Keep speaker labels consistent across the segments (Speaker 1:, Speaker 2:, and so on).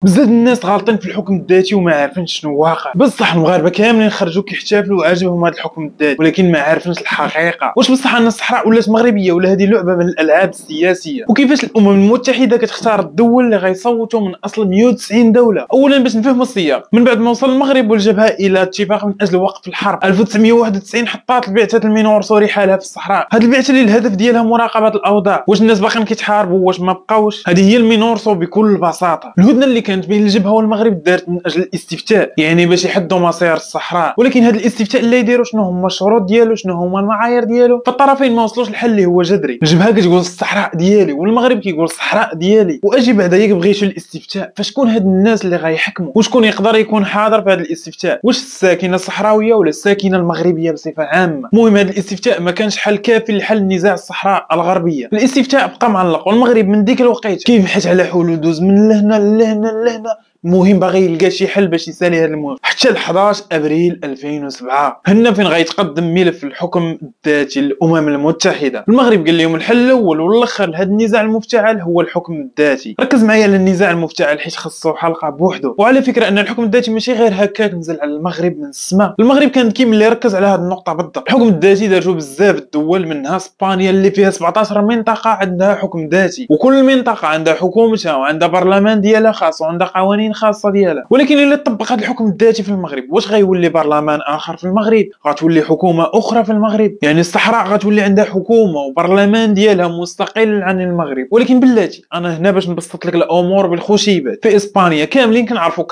Speaker 1: بزاف الناس غالطين في الحكم الذاتي وما عارفينش شنو واقع. بصح المغاربه كاملين خرجوا كيحتفلوا وعجبهم هذا الحكم الذاتي، ولكن ما عارفينش الحقيقه. واش بصح ان الصحراء ولات مغربيه ولا هذه لعبه من الالعاب السياسيه؟ وكيفاش الامم المتحده كتختار الدول اللي غيصوتوا من اصل 190 دوله؟ اولا باش نفهموا السياق، من بعد ما وصل المغرب والجبهه الى اتفاق من اجل وقف الحرب 1991 حطات البعثه المينورسو رحالها في الصحراء. هذه البعثه اللي الهدف ديالها مراقبه الاوضاع، واش الناس باقيين كيتحاربوا واش ما بقاوش. هذه هي المينورسو بكل بساطه. الهدنه اللي كانت بين الجبهه والمغرب دارت من اجل الاستفتاء، يعني باش يحدوا مصير الصحراء. ولكن هذا الاستفتاء اللي يديروا شنو هما الشروط ديالو، شنو هما المعايير ديالو، فالطرفين ما وصلوش لحل اللي هو جذري. الجبهه كتقول الصحراء ديالي والمغرب كيقول الصحراء ديالي. واجي بعدا ياك بغيتوا الاستفتاء، فشكون هاد الناس اللي غيحكموا؟ وشكون يقدر يكون حاضر في هذا الاستفتاء؟ واش الساكنه الصحراويه ولا الساكنه المغربيه بصفه عامه؟ المهم هذا الاستفتاء ما كانش حل كافي لحل نزاع الصحراء الغربيه. الاستفتاء بقى معلق، والمغرب من ديك الوقيته كيبحث على حلول، دوز من لهنا لهنا لهنا، المهم باغي يلقى شي حل باش يسالي هذا المهم. حتى ل 11 ابريل 2007 هنا فين غيتقدم ملف الحكم الذاتي للامم المتحده. المغرب قال لهم الحل الاول والاخر لهذا النزاع المفتعل هو الحكم الذاتي. ركز معايا على النزاع المفتعل حيت خصو حلقه بوحدو. وعلى فكره ان الحكم الذاتي ماشي غير هكاك نزل على المغرب من السماء. المغرب كان كيما اللي ركز على هذه النقطه بالضبط. الحكم الذاتي دارتو بزاف الدول، منها اسبانيا اللي فيها 17 منطقه عندها حكم ذاتي، وكل منطقه عندها حكومتها وعندها برلمان ديالها خاص وعندها قوانين خاصه ديالها. ولكن الا طبق هذا الحكم الذاتي في المغرب، واش غيولي برلمان اخر في المغرب؟ غتولي حكومه اخرى في المغرب، يعني الصحراء غتولي عندها حكومه وبرلمان ديالها مستقل عن المغرب. ولكن بلاتي انا هنا باش نبسط لك الامور بالخشيبات. في اسبانيا كاملين كنعرفوا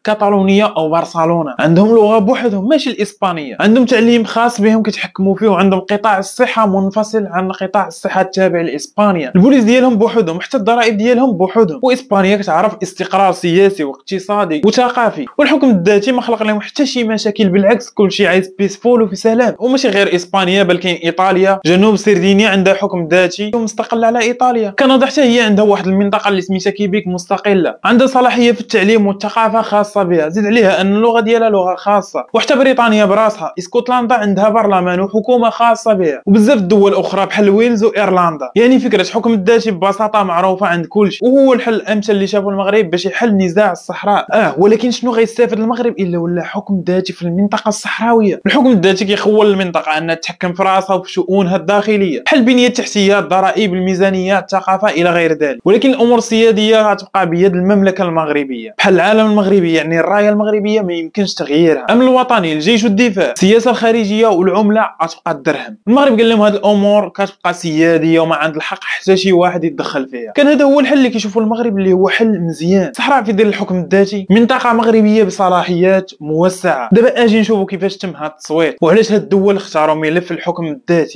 Speaker 1: كاتالونيا او برشلونه عندهم لغه بوحدهم ماشي الاسبانيه، عندهم تعليم خاص بهم كيتحكموا فيه، وعندهم قطاع الصحه منفصل عن قطاع الصحه التابع لاسبانيا. البوليس ديالهم بوحدهم، حتى الضرائب ديالهم بوحدهم. واسبانيا كتعرف استقرار سياسي واقتصادي وثقافي. والحكم الذاتي ما خلق لهم حتى شي مشاكل، بالعكس كلشي عايز بيسفول وفي سلام. وماشي غير اسبانيا بل كاين ايطاليا، جنوب سردينيا عندها حكم ذاتي ومستقله على ايطاليا. كندا حتى هي عندها واحد المنطقه اللي سميتها كيبيك مستقله، عندها صلاحيه في التعليم والثقافه خاصه بها، زيد عليها ان اللغه ديالها لغه خاصه. وحتى بريطانيا براسها، اسكتلندا عندها برلمان وحكومه خاصه بها، وبزاف الدول اخرى بحال ويلز وايرلندا. يعني فكره الحكم الذاتي ببساطه معروفه عند كلشي، وهو الحل الامثل اللي شافه المغرب باش يحل نزاع الصحراء. ولكن شنو غيستافد المغرب الا ولا حكم ذاتي في المنطقه الصحراويه؟ الحكم الذاتي كيخول المنطقه انها تتحكم في راسها وفي شؤونها الداخليه، بحال البنيه التحتيه، الضرائب، الميزانيه، الثقافه الى غير ذلك. ولكن الامور السياديه غتبقى بيد المملكه المغربيه، بحال العالم المغربي، يعني الرايه المغربيه ما يمكنش تغييرها. الامن الوطني، الجيش والدفاع، السياسه الخارجيه والعمله غتبقى الدرهم. المغرب قال لهم هذه الامور كتبقى سياديه وما عند الحق حتى شي واحد يتدخل فيها. كان هذا هو الحل اللي كيشوفوا المغرب اللي هو حل مزيان. الصحراء في ديال الحكم الذاتي منطقه مغربيه بصلاحيات موسعه. دابا اجي نشوفوا كيفاش تم هذا التصويت وعلاش هاد الدول اختاروا ملف الحكم الذاتي.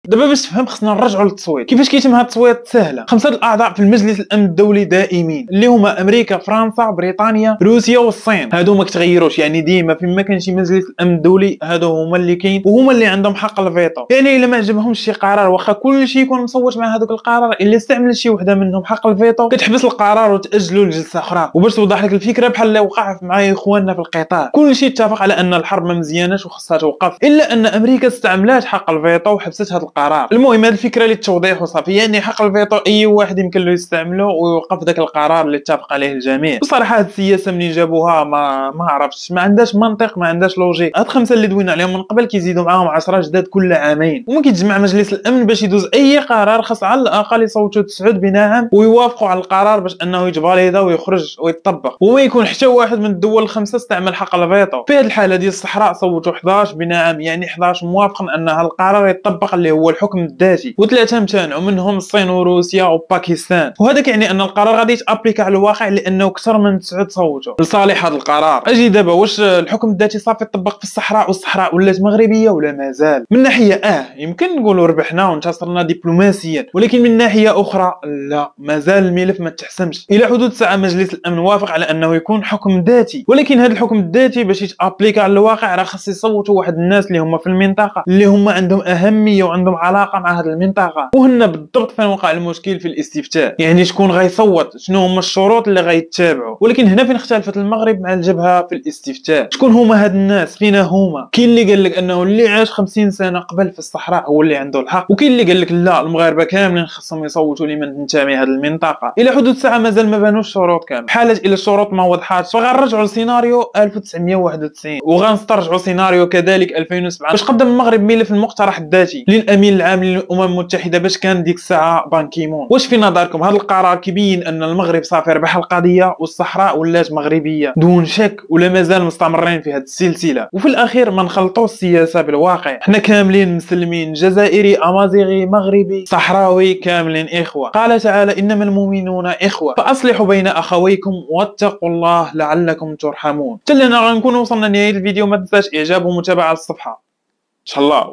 Speaker 1: دابا باش تفهم خصنا نرجعوا للتصويت. كيفاش كيتم هذا التصويت؟ سهله. 5 الاعضاء في المجلس الامن الدولي دائمين، اللي هما امريكا، فرنسا، بريطانيا، روسيا والصين. هادو ما كتغيروش، يعني ديما فيما كان شي مجلس الامن الدولي هادو هما اللي كاين، وهما اللي عندهم حق الفيتو. يعني الا ما عجبهمش شي قرار، واخا كلشي يكون مصوت مع هذاك القرار، الا استعمل شي وحده منهم حق الفيتو كتحبس القرار وتاجلوا لجلسه اخرى. وباش توضح لك الفكره، بحال اللي وقع مع اخواننا في القطاع، كلشي اتفق على ان الحرب ما مزياناش وخصها توقف، الا ان امريكا استعملات حق الفيتو وحبست هذا القرار. المهم هذه الفكره للتوضيح وصافي، يعني حق الفيتو اي واحد يمكن له يستعمله ويوقف ذاك القرار اللي اتفق عليه الجميع. بصراحه هذه السياسه منين جابوها ما عرفتش، ما عندهاش منطق، ما عندهاش لوجيك. هاد 5 اللي دوينا عليهم من قبل كيزيدوا معاهم 10 جداد كل عامين، وما كيتجمع مجلس الامن باش يدوز اي قرار خاص على الاقل يصوتوا 9 بنعم ويوافقوا على القرار باش انه يتفاليدا ويخرج ويطبق، وما يكون حتى واحد من الدول الخمسه استعمل حق الفيتو. في هذه الحاله ديال الصحراء صوتوا 11 بنعم، يعني 11 موافقا ان هذا القرار يطبق اللي هو الحكم الذاتي، وثلاثه امتنعوا منهم الصين وروسيا وباكستان. وهذا كيعني ان القرار غادي يتابليكا على الواقع لانه اكثر من 9 صوتوا لصالح هذا القرار. اجي دابا، واش الحكم الذاتي صافي طبق في الصحراء والصحراء ولات مغربيه ولا مازال؟ من ناحيه يمكن نقولوا ربحنا وانتصرنا دبلوماسيا، ولكن من ناحيه اخرى لا، مازال الملف ما تحسمش. الى حدود ساعه مجلس الامن وافق على انه يكون حكم ذاتي، ولكن هذا الحكم الذاتي باش يتابليكا على الواقع راه خاص يصوتوا واحد الناس اللي هما في المنطقه، اللي هما عندهم اهميه وعندهم عندهم علاقه مع هذه المنطقه. وهنا بالضبط فين وقع المشكل في الاستفتاء، يعني شكون غيصوت، شنو هما الشروط اللي غيتبعوا. ولكن هنا فين اختلفت المغرب مع الجبهه في الاستفتاء. شكون هما هاد الناس؟ فينا هما؟ كاين اللي قال لك انه اللي عاش 50 سنه قبل في الصحراء هو اللي عنده الحق، وكاين اللي قال لك لا، المغاربه كاملين خصهم يصوتوا لمن تنتمي هذه المنطقه. الى حدود الساعه مازال ما بانوش الشروط كامل. بحالة الى الشروط ما وضحاتش فغنرجعوا لسيناريو 1991 وغنسترجعوا سيناريو كذلك 2007 باش قدم المغرب ملف المقترح الذاتي للامين العام للامم المتحده باش كان ديك الساعه بان كيمون. واش في نظركم هذا القرار كيبين ان المغرب صافي ربح القضيه والصحراء ولات مغربيه دون شك، ولا مازال مستمرين في هذه السلسله؟ وفي الاخير ما نخلطوش السياسه بالواقع، حنا كاملين مسلمين، جزائري، امازيغي، مغربي، صحراوي، كاملين اخوه. قال تعالى انما المؤمنون اخوه فاصلحوا بين اخويكم واتقوا الله لعلكم ترحمون. حتى لهنا غنكون وصلنا لنهايه الفيديو. ما تنساش اعجاب ومتابعه الصفحه ان شاء الله.